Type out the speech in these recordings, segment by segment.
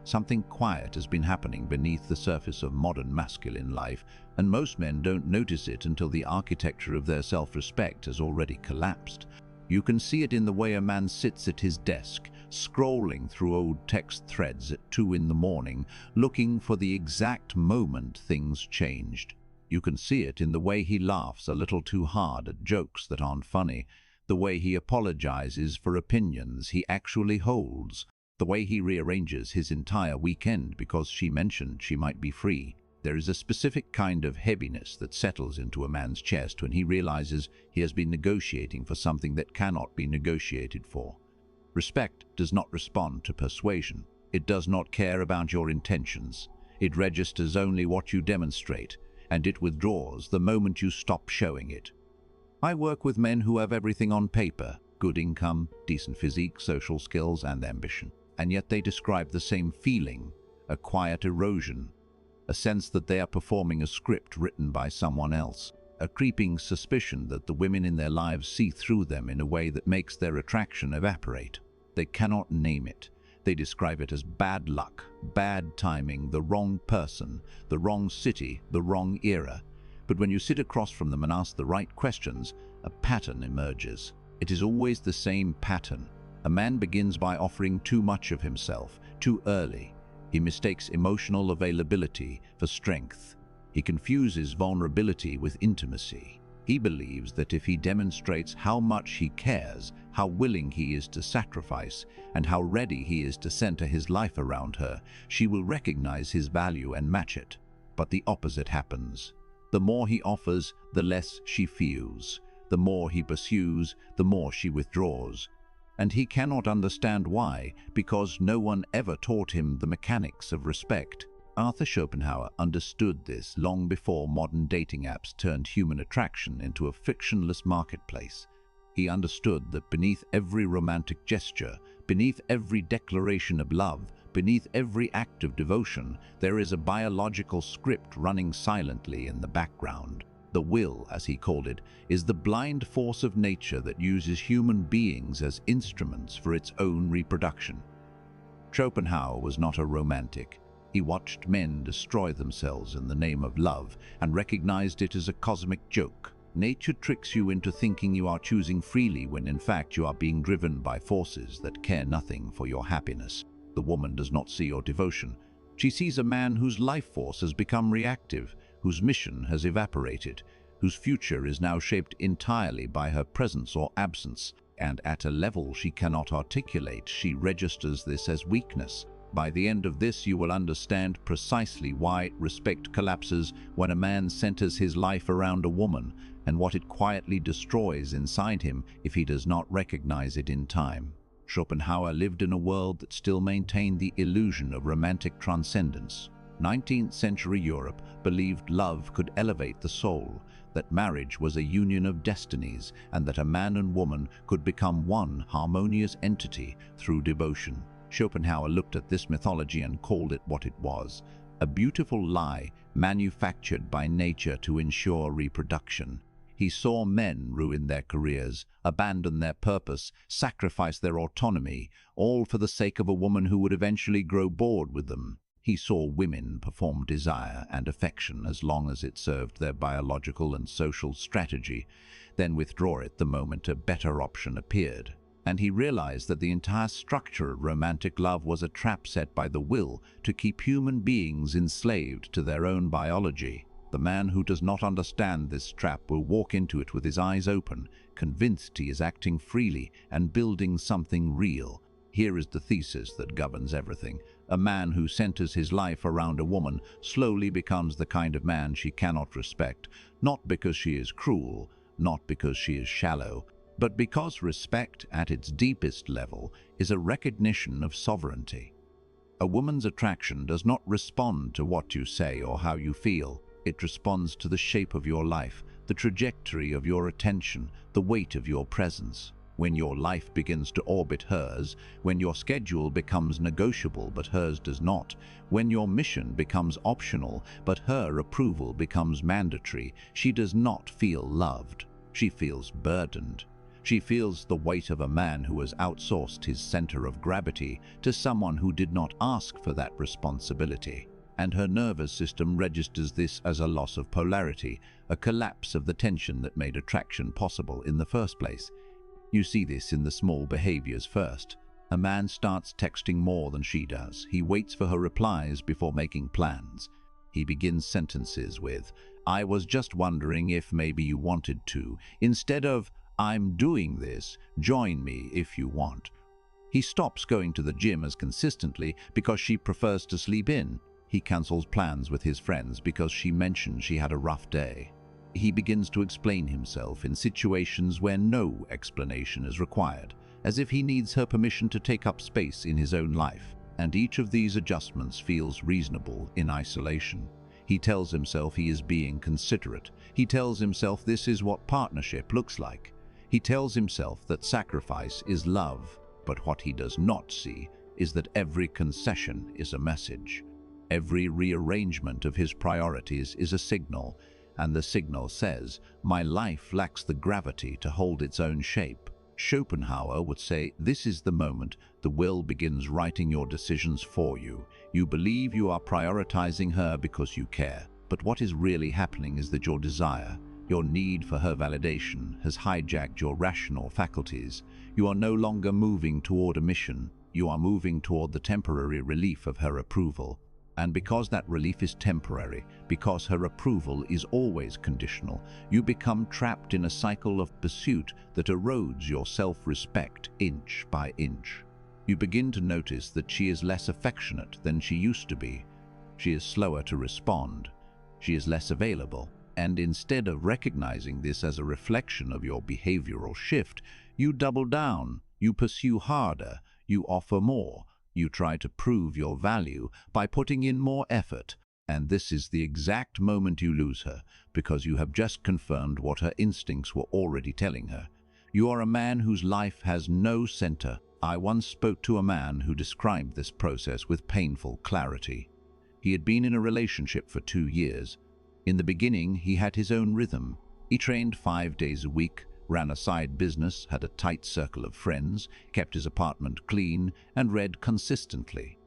Something quiet has been happening beneath the surface of modern masculine life, and most men don't notice it until the architecture of their self-respect has already collapsed. You can see it in the way a man sits at his desk, scrolling through old text threads at 2 in the morning, looking for the exact moment things changed. You can see it in the way he laughs a little too hard at jokes that aren't funny, the way he apologizes for opinions he actually holds, the way he rearranges his entire weekend because she mentioned she might be free. There is a specific kind of heaviness that settles into a man's chest when he realizes he has been negotiating for something that cannot be negotiated for. Respect does not respond to persuasion. It does not care about your intentions. It registers only what you demonstrate, and it withdraws the moment you stop showing it. I work with men who have everything on paper: good income, decent physique, social skills, and ambition. And yet they describe the same feeling, a quiet erosion, a sense that they are performing a script written by someone else, a creeping suspicion that the women in their lives see through them in a way that makes their attraction evaporate. They cannot name it. They describe it as bad luck, bad timing, the wrong person, the wrong city, the wrong era. But when you sit across from them and ask the right questions, a pattern emerges. It is always the same pattern. A man begins by offering too much of himself, too early. He mistakes emotional availability for strength. He confuses vulnerability with intimacy. He believes that if he demonstrates how much he cares, how willing he is to sacrifice, and how ready he is to center his life around her, she will recognize his value and match it. But the opposite happens. The more he offers, the less she feels. The more he pursues, the more she withdraws. And he cannot understand why, because no one ever taught him the mechanics of respect. Arthur Schopenhauer understood this long before modern dating apps turned human attraction into a frictionless marketplace. He understood that beneath every romantic gesture, beneath every declaration of love, beneath every act of devotion, there is a biological script running silently in the background. The will, as he called it, is the blind force of nature that uses human beings as instruments for its own reproduction. Schopenhauer was not a romantic. He watched men destroy themselves in the name of love and recognized it as a cosmic joke. Nature tricks you into thinking you are choosing freely when in fact you are being driven by forces that care nothing for your happiness. The woman does not see your devotion. She sees a man whose life force has become reactive, whose mission has evaporated, whose future is now shaped entirely by her presence or absence, and at a level she cannot articulate, she registers this as weakness. By the end of this, you will understand precisely why respect collapses when a man centers his life around a woman, and what it quietly destroys inside him if he does not recognize it in time. Schopenhauer lived in a world that still maintained the illusion of romantic transcendence. 19th century Europe believed love could elevate the soul, that marriage was a union of destinies, and that a man and woman could become one harmonious entity through devotion. Schopenhauer looked at this mythology and called it what it was: a beautiful lie manufactured by nature to ensure reproduction. He saw men ruin their careers, abandon their purpose, sacrifice their autonomy, all for the sake of a woman who would eventually grow bored with them. He saw women perform desire and affection as long as it served their biological and social strategy, then withdraw it the moment a better option appeared. And he realized that the entire structure of romantic love was a trap set by the will to keep human beings enslaved to their own biology. The man who does not understand this trap will walk into it with his eyes open, convinced he is acting freely and building something real. Here is the thesis that governs everything. A man who centers his life around a woman slowly becomes the kind of man she cannot respect, not because she is cruel, not because she is shallow, but because respect at its deepest level is a recognition of sovereignty. A woman's attraction does not respond to what you say or how you feel. It responds to the shape of your life, the trajectory of your attention, the weight of your presence. When your life begins to orbit hers, when your schedule becomes negotiable but hers does not, when your mission becomes optional but her approval becomes mandatory, she does not feel loved. She feels burdened. She feels the weight of a man who has outsourced his center of gravity to someone who did not ask for that responsibility. And her nervous system registers this as a loss of polarity, a collapse of the tension that made attraction possible in the first place. You see this in the small behaviors first. A man starts texting more than she does. He waits for her replies before making plans. He begins sentences with, "I was just wondering if maybe you wanted to," instead of, "I'm doing this, join me if you want." He stops going to the gym as consistently because she prefers to sleep in. He cancels plans with his friends because she mentioned she had a rough day. He begins to explain himself in situations where no explanation is required, as if he needs her permission to take up space in his own life. And each of these adjustments feels reasonable in isolation. He tells himself he is being considerate. He tells himself this is what partnership looks like. He tells himself that sacrifice is love, but what he does not see is that every concession is a message. Every rearrangement of his priorities is a signal, and the signal says, "My life lacks the gravity to hold its own shape." Schopenhauer would say, this is the moment the will begins writing your decisions for you. You believe you are prioritizing her because you care, but what is really happening is that your desire, your need for her validation, has hijacked your rational faculties. You are no longer moving toward a mission, you are moving toward the temporary relief of her approval. And because that relief is temporary, because her approval is always conditional, you become trapped in a cycle of pursuit that erodes your self-respect inch by inch. You begin to notice that she is less affectionate than she used to be. She is slower to respond. She is less available. And instead of recognizing this as a reflection of your behavioral shift, you double down, you pursue harder, you offer more. You try to prove your value by putting in more effort, and this is the exact moment you lose her, because you have just confirmed what her instincts were already telling her. You are a man whose life has no center. I once spoke to a man who described this process with painful clarity. He had been in a relationship for 2 years. In the beginning, he had his own rhythm. He trained 5 days a week, ran a side business, had a tight circle of friends, kept his apartment clean, and read consistently.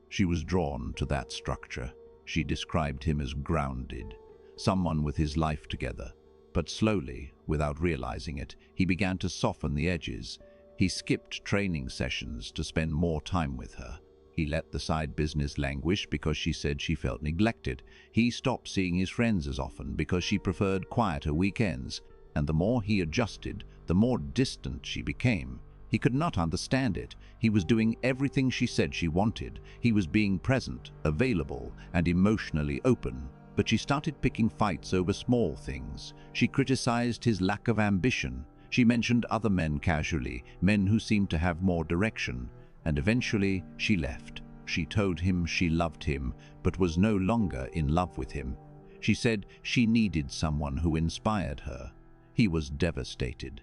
She was drawn to that structure. She described him as grounded, someone with his life together. But slowly, without realizing it, he began to soften the edges. He skipped training sessions to spend more time with her. He let the side business languish because she said she felt neglected. He stopped seeing his friends as often because she preferred quieter weekends. And the more he adjusted, the more distant she became. He could not understand it. He was doing everything she said she wanted. He was being present, available, and emotionally open. But she started picking fights over small things. She criticized his lack of ambition. She mentioned other men casually, men who seemed to have more direction. And eventually, she left. She told him she loved him, but was no longer in love with him. She said she needed someone who inspired her. He was devastated.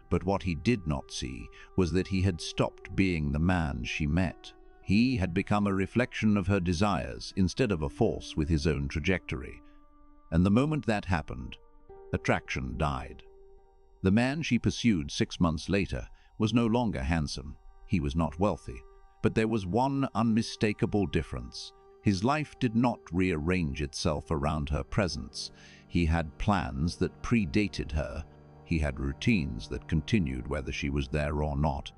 But what he did not see was that he had stopped being the man she met. He had become a reflection of her desires instead of a force with his own trajectory. And the moment that happened, attraction died. The man she pursued 6 months later was no longer handsome. He was not wealthy. But there was one unmistakable difference. His life did not rearrange itself around her presence. He had plans that predated her. He had routines that continued whether she was there or not.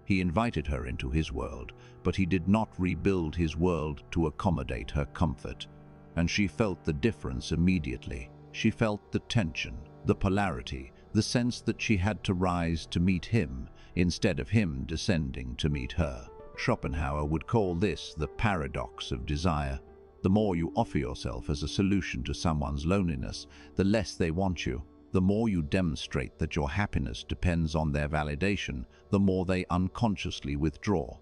He invited her into his world, but he did not rebuild his world to accommodate her comfort. And she felt the difference immediately. She felt the tension, the polarity, the sense that she had to rise to meet him instead of him descending to meet her. Schopenhauer would call this the paradox of desire. The more you offer yourself as a solution to someone's loneliness, the less they want you. The more you demonstrate that your happiness depends on their validation, the more they unconsciously withdraw.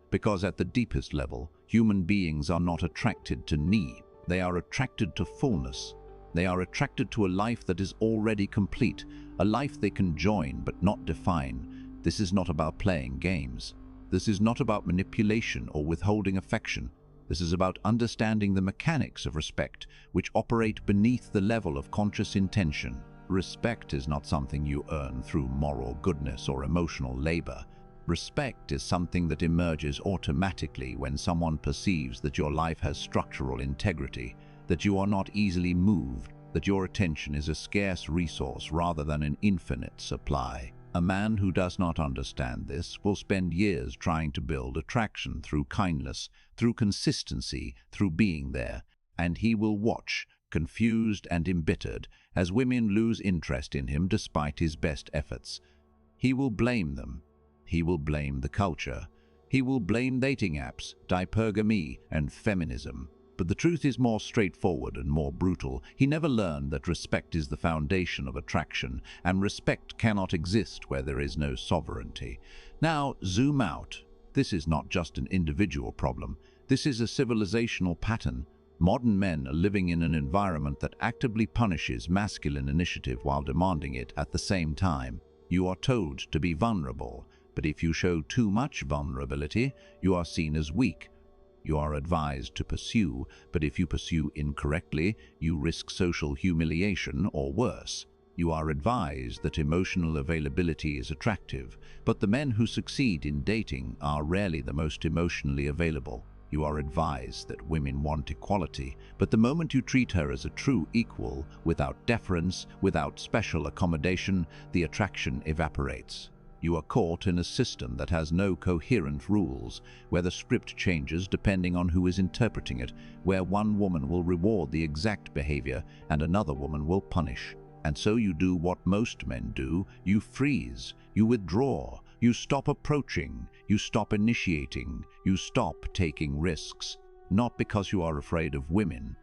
Because at the deepest level, human beings are not attracted to need. They are attracted to fullness. They are attracted to a life that is already complete, a life they can join but not define. This is not about playing games. This is not about manipulation or withholding affection. This is about understanding the mechanics of respect, which operate beneath the level of conscious intention. Respect is not something you earn through moral goodness or emotional labor. Respect is something that emerges automatically when someone perceives that your life has structural integrity, that you are not easily moved, that your attention is a scarce resource rather than an infinite supply. A man who does not understand this will spend years trying to build attraction through kindness, through consistency, through being there, and he will watch, confused and embittered, as women lose interest in him despite his best efforts. He will blame them. He will blame the culture. He will blame dating apps, hypergamy, and feminism. But the truth is more straightforward and more brutal. He never learned that respect is the foundation of attraction, and respect cannot exist where there is no sovereignty. Now, zoom out. This is not just an individual problem. This is a civilizational pattern. Modern men are living in an environment that actively punishes masculine initiative while demanding it at the same time. You are told to be vulnerable, but if you show too much vulnerability, you are seen as weak. You are advised to pursue, but if you pursue incorrectly, you risk social humiliation or worse. You are advised that emotional availability is attractive, but the men who succeed in dating are rarely the most emotionally available. You are advised that women want equality, but the moment you treat her as a true equal, without deference, without special accommodation, the attraction evaporates. You are caught in a system that has no coherent rules, where the script changes depending on who is interpreting it, where one woman will reward the exact behavior and another woman will punish. And so you do what most men do: you freeze, you withdraw, you stop approaching, you stop initiating, you stop taking risks. Not because you are afraid of women,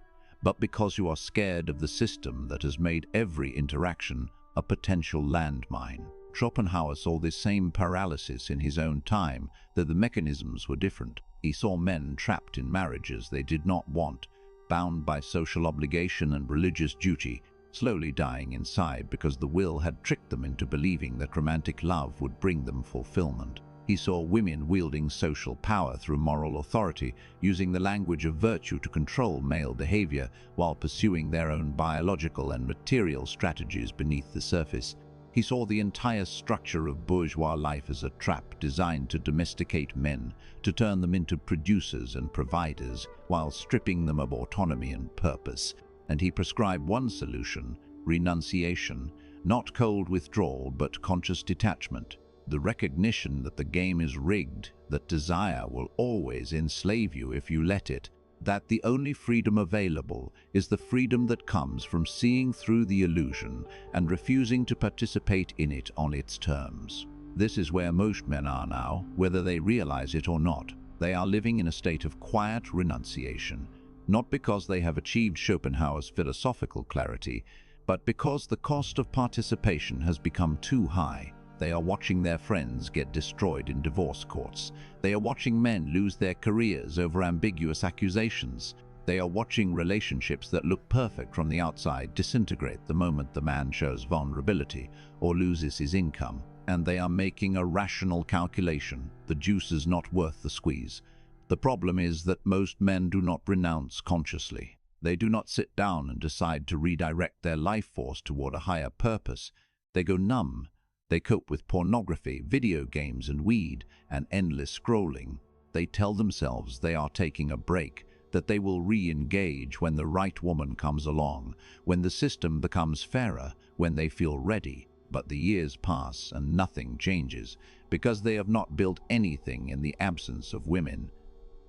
but because you are scared of the system that has made every interaction a potential landmine. Schopenhauer saw this same paralysis in his own time, though the mechanisms were different. He saw men trapped in marriages they did not want, bound by social obligation and religious duty, slowly dying inside because the will had tricked them into believing that romantic love would bring them fulfillment. He saw women wielding social power through moral authority, using the language of virtue to control male behavior while pursuing their own biological and material strategies beneath the surface. He saw the entire structure of bourgeois life as a trap designed to domesticate men, to turn them into producers and providers, while stripping them of autonomy and purpose. And he prescribed one solution: renunciation, not cold withdrawal but conscious detachment. The recognition that the game is rigged, that desire will always enslave you if you let it, that the only freedom available is the freedom that comes from seeing through the illusion and refusing to participate in it on its terms. This is where most men are now, whether they realize it or not. They are living in a state of quiet renunciation, not because they have achieved Schopenhauer's philosophical clarity, but because the cost of participation has become too high. They are watching their friends get destroyed in divorce courts. They are watching men lose their careers over ambiguous accusations. They are watching relationships that look perfect from the outside disintegrate the moment the man shows vulnerability or loses his income. And they are making a rational calculation: the juice is not worth the squeeze. The problem is that most men do not renounce consciously. They do not sit down and decide to redirect their life force toward a higher purpose. They go numb. They cope with pornography, video games, and weed, and endless scrolling. They tell themselves they are taking a break, that they will re-engage when the right woman comes along, when the system becomes fairer, when they feel ready. But the years pass and nothing changes, because they have not built anything in the absence of women.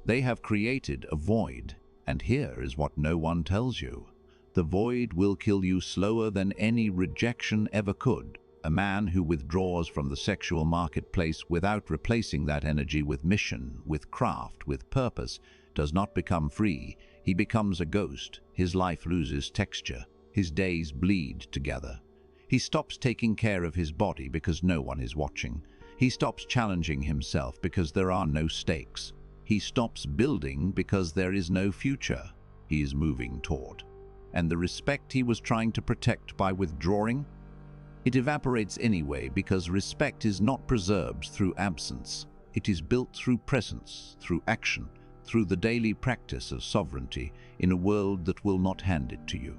They have created a void, and here is what no one tells you. The void will kill you slower than any rejection ever could. A man who withdraws from the sexual marketplace without replacing that energy with mission, with craft, with purpose, does not become free. He becomes a ghost. His life loses texture. His days bleed together. He stops taking care of his body because no one is watching. He stops challenging himself because there are no stakes. He stops building because there is no future he is moving toward. And the respect he was trying to protect by withdrawing, it evaporates anyway, because respect is not preserved through absence. It is built through presence, through action, through the daily practice of sovereignty in a world that will not hand it to you.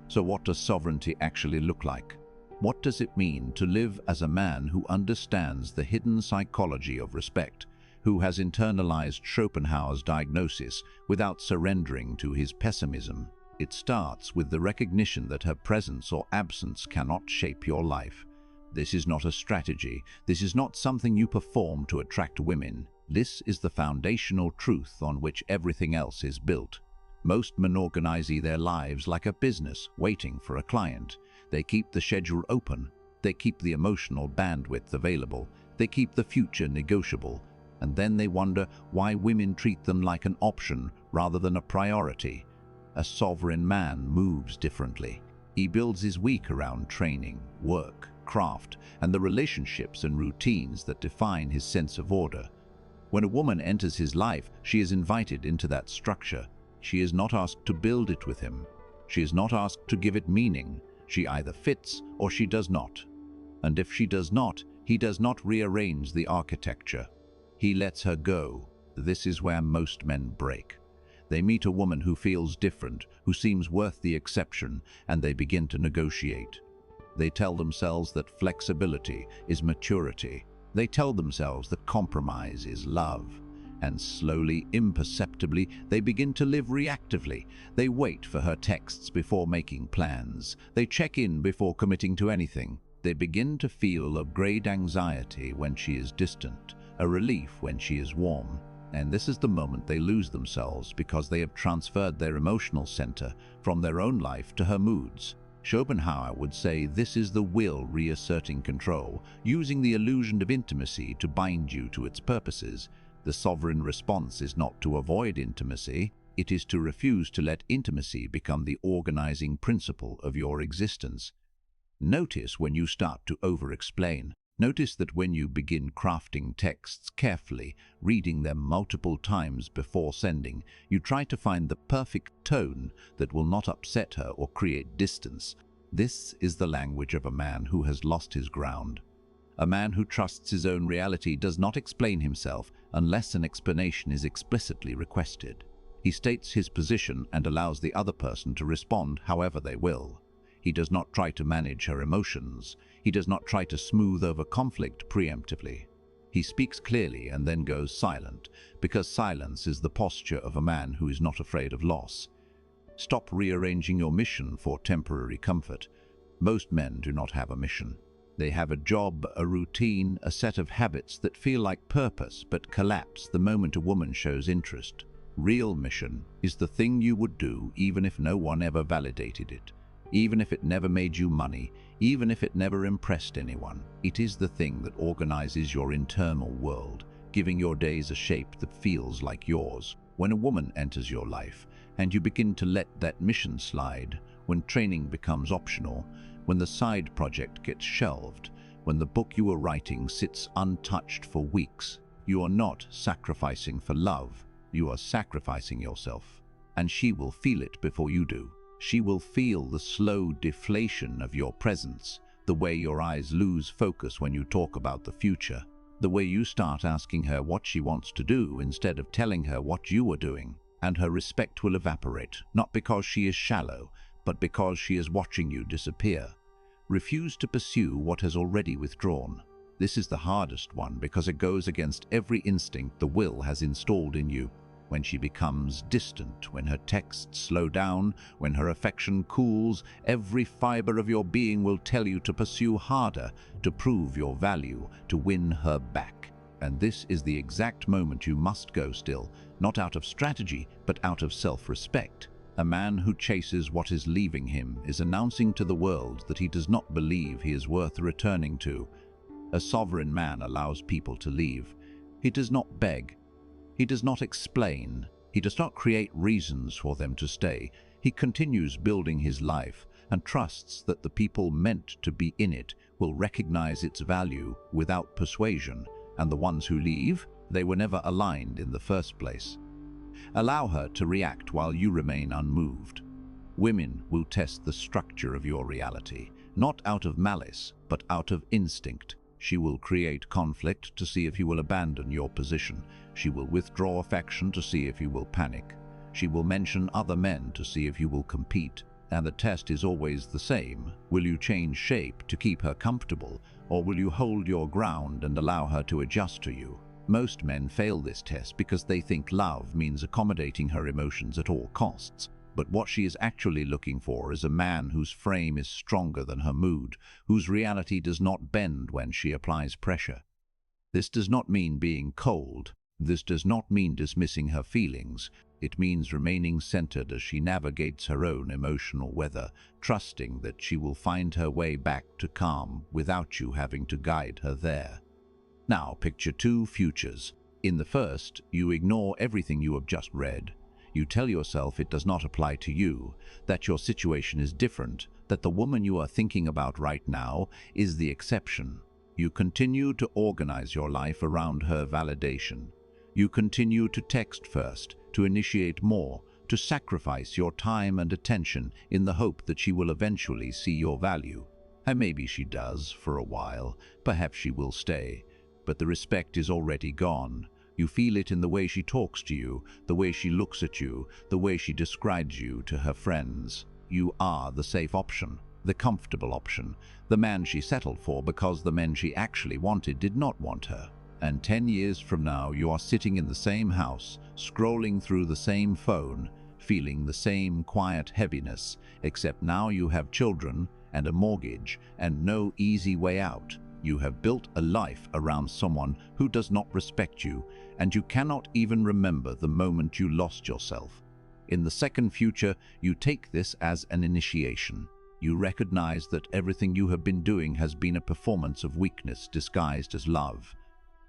So what does sovereignty actually look like? What does it mean to live as a man who understands the hidden psychology of respect, who has internalized Schopenhauer's diagnosis without surrendering to his pessimism? It starts with the recognition that her presence or absence cannot shape your life. This is not a strategy. This is not something you perform to attract women. This is the foundational truth on which everything else is built. Most men organize their lives like a business waiting for a client. They keep the schedule open. They keep the emotional bandwidth available. They keep the future negotiable. And then they wonder why women treat them like an option rather than a priority. A sovereign man moves differently. He builds his week around training, work, craft, and the relationships and routines that define his sense of order. When a woman enters his life, she is invited into that structure. She is not asked to build it with him. She is not asked to give it meaning. She either fits or she does not. And if she does not, he does not rearrange the architecture. He lets her go. This is where most men break. They meet a woman who feels different, who seems worth the exception, and they begin to negotiate. They tell themselves that flexibility is maturity. They tell themselves that compromise is love. And slowly, imperceptibly, they begin to live reactively. They wait for her texts before making plans. They check in before committing to anything. They begin to feel a great anxiety when she is distant, a relief when she is warm. And this is the moment they lose themselves because they have transferred their emotional center from their own life to her moods. Schopenhauer would say this is the will reasserting control, using the illusion of intimacy to bind you to its purposes. The sovereign response is not to avoid intimacy, it is to refuse to let intimacy become the organizing principle of your existence. Notice when you start to over-explain. Notice that when you begin crafting texts carefully, reading them multiple times before sending, you try to find the perfect tone that will not upset her or create distance. This is the language of a man who has lost his ground. A man who trusts his own reality does not explain himself unless an explanation is explicitly requested. He states his position and allows the other person to respond however they will. He does not try to manage her emotions. He does not try to smooth over conflict preemptively. He speaks clearly and then goes silent, because silence is the posture of a man who is not afraid of loss. Stop rearranging your mission for temporary comfort. Most men do not have a mission. They have a job, a routine, a set of habits that feel like purpose but collapse the moment a woman shows interest. Real mission is the thing you would do even if no one ever validated it, even if it never made you money, even if it never impressed anyone. It is the thing that organizes your internal world, giving your days a shape that feels like yours. When a woman enters your life and you begin to let that mission slide, when training becomes optional, when the side project gets shelved, when the book you were writing sits untouched for weeks, you are not sacrificing for love, you are sacrificing yourself. And she will feel it before you do. She will feel the slow deflation of your presence, the way your eyes lose focus when you talk about the future, the way you start asking her what she wants to do instead of telling her what you are doing. And her respect will evaporate, not because she is shallow, but because she is watching you disappear. Refuse to pursue what has already withdrawn. This is the hardest one because it goes against every instinct the will has installed in you. When she becomes distant, when her texts slow down, when her affection cools, every fiber of your being will tell you to pursue harder, to prove your value, to win her back. And this is the exact moment you must go still, not out of strategy, but out of self-respect. A man who chases what is leaving him is announcing to the world that he does not believe he is worth returning to. A sovereign man allows people to leave. He does not beg. He does not explain. He does not create reasons for them to stay. He continues building his life and trusts that the people meant to be in it will recognize its value without persuasion, and the ones who leave, they were never aligned in the first place. Allow her to react while you remain unmoved. Women will test the structure of your reality, not out of malice, but out of instinct. She will create conflict to see if you will abandon your position. She will withdraw affection to see if you will panic. She will mention other men to see if you will compete. And the test is always the same. Will you change shape to keep her comfortable, or will you hold your ground and allow her to adjust to you? Most men fail this test because they think love means accommodating her emotions at all costs. But what she is actually looking for is a man whose frame is stronger than her mood, whose reality does not bend when she applies pressure. This does not mean being cold. This does not mean dismissing her feelings. It means remaining centered as she navigates her own emotional weather, trusting that she will find her way back to calm without you having to guide her there. Now picture two futures. In the first, you ignore everything you have just read. You tell yourself it does not apply to you, that your situation is different, that the woman you are thinking about right now is the exception. You continue to organize your life around her validation. You continue to text first, to initiate more, to sacrifice your time and attention in the hope that she will eventually see your value. And maybe she does for a while, perhaps she will stay, but the respect is already gone. You feel it in the way she talks to you, the way she looks at you, the way she describes you to her friends. You are the safe option, the comfortable option, the man she settled for because the men she actually wanted did not want her. And 10 years from now, you are sitting in the same house, scrolling through the same phone, feeling the same quiet heaviness, except now you have children and a mortgage and no easy way out. You have built a life around someone who does not respect you, and you cannot even remember the moment you lost yourself. In the second future, you take this as an initiation. You recognize that everything you have been doing has been a performance of weakness disguised as love.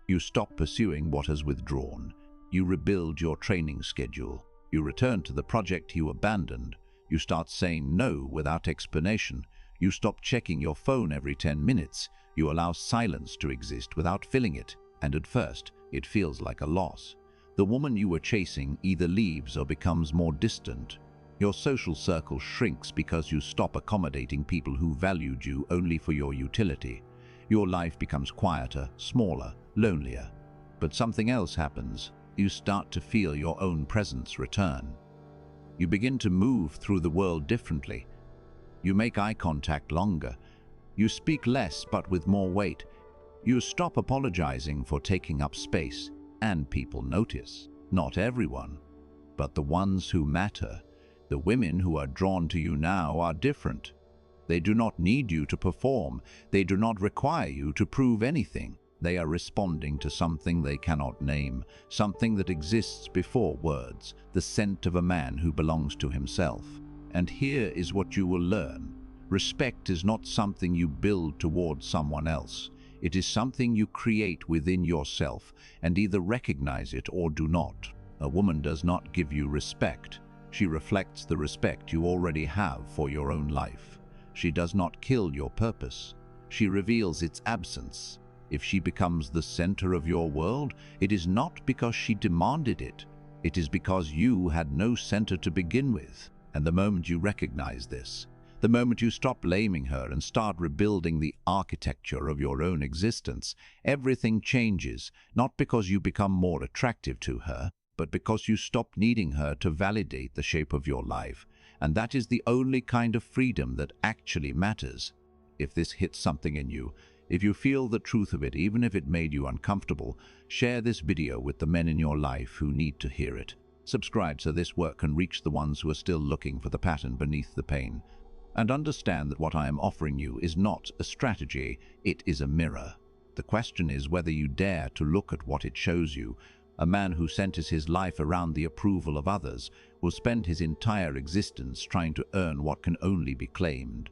You stop pursuing what has withdrawn. You rebuild your training schedule. You return to the project you abandoned. You start saying no without explanation. You stop checking your phone every 10 minutes. You allow silence to exist without filling it, and at first, it feels like a loss. The woman you were chasing either leaves or becomes more distant. Your social circle shrinks because you stop accommodating people who valued you only for your utility. Your life becomes quieter, smaller, lonelier. But something else happens. You start to feel your own presence return. You begin to move through the world differently. You make eye contact longer. You speak less but with more weight. You stop apologizing for taking up space, and people notice. Not everyone, but the ones who matter. The women who are drawn to you now are different. They do not need you to perform. They do not require you to prove anything. They are responding to something they cannot name, something that exists before words, the scent of a man who belongs to himself. And here is what you will learn. Respect is not something you build towards someone else. It is something you create within yourself and either recognize it or do not. A woman does not give you respect. She reflects the respect you already have for your own life. She does not kill your purpose. She reveals its absence. If she becomes the center of your world, it is not because she demanded it. It is because you had no center to begin with. And the moment you recognize this, the moment you stop blaming her and start rebuilding the architecture of your own existence, everything changes, not because you become more attractive to her, but because you stop needing her to validate the shape of your life. And that is the only kind of freedom that actually matters. If this hits something in you, if you feel the truth of it, even if it made you uncomfortable, share this video with the men in your life who need to hear it. Subscribe so this work can reach the ones who are still looking for the pattern beneath the pain. And understand that what I am offering you is not a strategy, it is a mirror. The question is whether you dare to look at what it shows you. A man who centers his life around the approval of others will spend his entire existence trying to earn what can only be claimed.